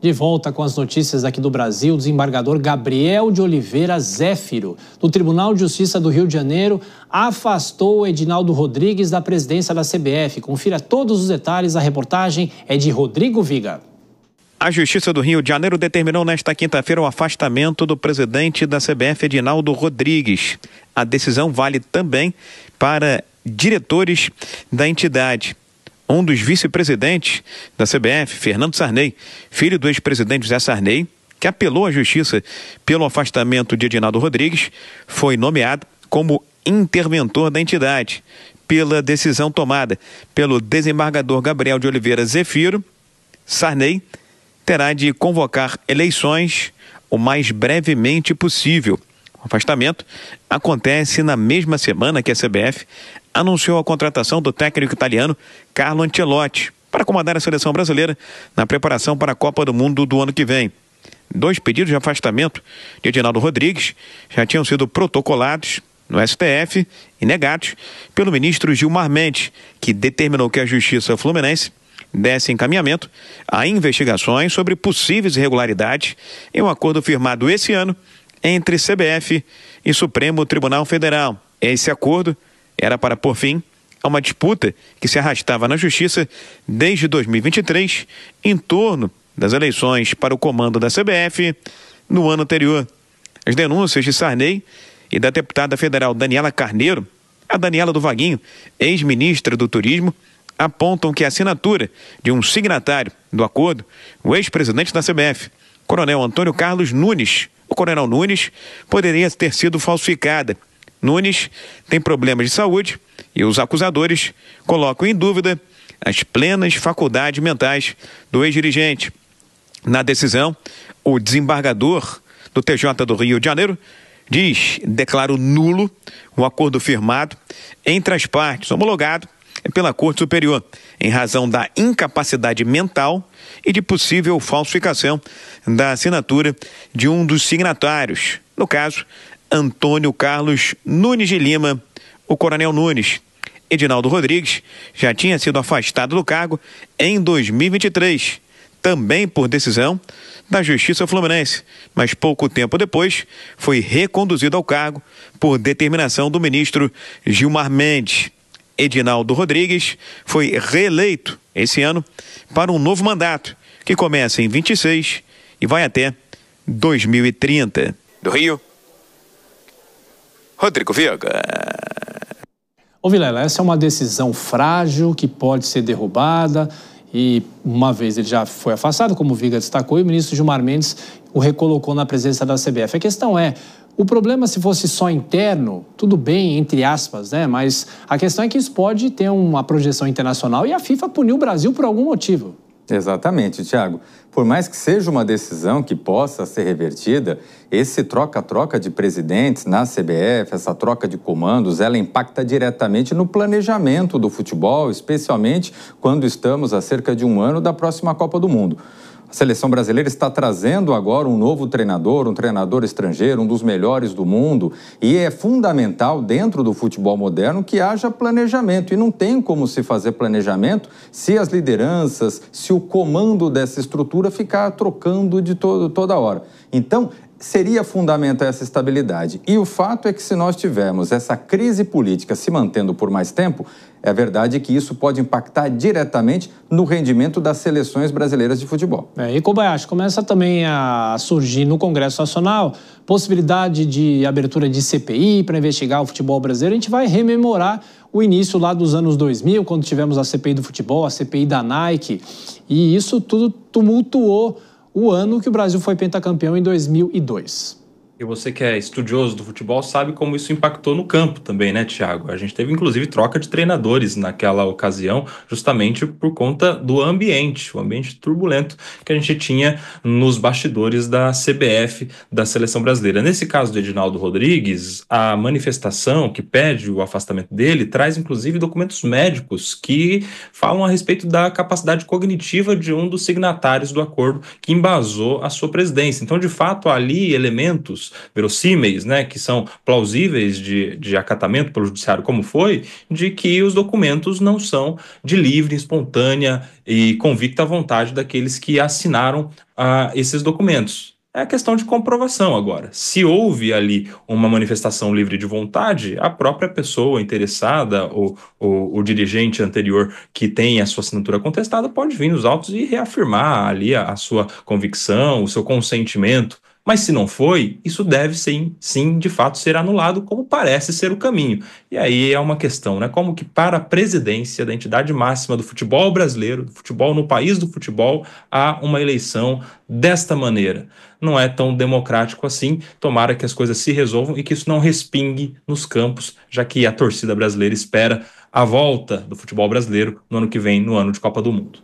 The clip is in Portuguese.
De volta com as notícias aqui do Brasil, o desembargador Gabriel de Oliveira Zéfiro, do Tribunal de Justiça do Rio de Janeiro, afastou o Edinaldo Rodrigues da presidência da CBF. Confira todos os detalhes, a reportagem é de Rodrigo Viga. A Justiça do Rio de Janeiro determinou nesta quinta-feira o afastamento do presidente da CBF, Edinaldo Rodrigues. A decisão vale também para diretores da entidade. Um dos vice-presidentes da CBF, Fernando Sarney, filho do ex-presidente José Sarney, que apelou à justiça pelo afastamento de Edinaldo Rodrigues, foi nomeado como interventor da entidade pela decisão tomada pelo desembargador Gabriel de Oliveira Zéfiro. Sarney terá de convocar eleições o mais brevemente possível. O afastamento acontece na mesma semana que a CBF anunciou a contratação do técnico italiano Carlo Ancelotti para comandar a seleção brasileira na preparação para a Copa do Mundo do ano que vem. 2 pedidos de afastamento de Edinaldo Rodrigues já tinham sido protocolados no STF e negados pelo ministro Gilmar Mendes, que determinou que a Justiça Fluminense desse encaminhamento a investigações sobre possíveis irregularidades em um acordo firmado esse ano entre CBF e Supremo Tribunal Federal. Esse acordo era para pôr fim a uma disputa que se arrastava na Justiça desde 2023 em torno das eleições para o comando da CBF no ano anterior. As denúncias de Sarney e da deputada federal Daniela Carneiro, a Daniela do Vaguinho, ex-ministra do Turismo, apontam que a assinatura de um signatário do acordo, o ex-presidente da CBF, Coronel Antônio Carlos Nunes, o Coronel Nunes, poderia ter sido falsificada. Nunes tem problemas de saúde e os acusadores colocam em dúvida as plenas faculdades mentais do ex-dirigente. Na decisão, o desembargador do TJ do Rio de Janeiro declara nulo o acordo firmado entre as partes, homologado pela Corte Superior, em razão da incapacidade mental e de possível falsificação da assinatura de um dos signatários, no caso, Antônio Carlos Nunes de Lima, o Coronel Nunes. Edinaldo Rodrigues já tinha sido afastado do cargo em 2023, também por decisão da Justiça Fluminense, mas pouco tempo depois foi reconduzido ao cargo por determinação do ministro Gilmar Mendes. Edinaldo Rodrigues foi reeleito esse ano para um novo mandato, que começa em 26 e vai até 2030. Do Rio, Rodrigo Viga. Ô Vilela, essa é uma decisão frágil que pode ser derrubada e uma vez ele já foi afastado, como o Viga destacou, e o ministro Gilmar Mendes o recolocou na presença da CBF. A questão é, o problema se fosse só interno, tudo bem, entre aspas, né? Mas a questão é que isso pode ter uma projeção internacional e a FIFA puniu o Brasil por algum motivo. Exatamente, Thiago. Por mais que seja uma decisão que possa ser revertida, esse troca-troca de presidentes na CBF, essa troca de comandos, ela impacta diretamente no planejamento do futebol, especialmente quando estamos a cerca de um ano da próxima Copa do Mundo. A seleção brasileira está trazendo agora um novo treinador, um treinador estrangeiro, um dos melhores do mundo, e é fundamental dentro do futebol moderno que haja planejamento, e não tem como se fazer planejamento se as lideranças, se o comando dessa estrutura ficar trocando de toda hora. Então, seria fundamental essa estabilidade. E o fato é que se nós tivermos essa crise política se mantendo por mais tempo, é verdade que isso pode impactar diretamente no rendimento das seleções brasileiras de futebol. E Kobayashi, começa também a surgir no Congresso Nacional possibilidade de abertura de CPI para investigar o futebol brasileiro. A gente vai rememorar o início lá dos anos 2000, quando tivemos a CPI do futebol, a CPI da Nike, e isso tudo tumultuou o ano que o Brasil foi pentacampeão em 2002. E você que é estudioso do futebol sabe como isso impactou no campo também, né, Thiago? A gente teve, inclusive, troca de treinadores naquela ocasião, justamente por conta do ambiente, o ambiente turbulento que a gente tinha nos bastidores da CBF, da Seleção Brasileira. Nesse caso do Edinaldo Rodrigues, a manifestação que pede o afastamento dele traz, inclusive, documentos médicos que falam a respeito da capacidade cognitiva de um dos signatários do acordo que embasou a sua presidência. Então, de fato, há ali elementos documentos verossímeis, né, que são plausíveis de acatamento pelo judiciário, como foi, de que os documentos não são de livre, espontânea e convicta vontade daqueles que assinaram esses documentos. É questão de comprovação agora. Se houve ali uma manifestação livre de vontade, a própria pessoa interessada ou o dirigente anterior que tem a sua assinatura contestada pode vir nos autos e reafirmar ali a sua convicção, o seu consentimento. Mas se não foi, isso deve sim, de fato, ser anulado, como parece ser o caminho. E aí é uma questão, né? Como que para a presidência da entidade máxima do futebol brasileiro, do futebol no país do futebol, há uma eleição desta maneira? Não é tão democrático assim. Tomara que as coisas se resolvam e que isso não respingue nos campos, já que a torcida brasileira espera a volta do futebol brasileiro no ano que vem, no ano de Copa do Mundo.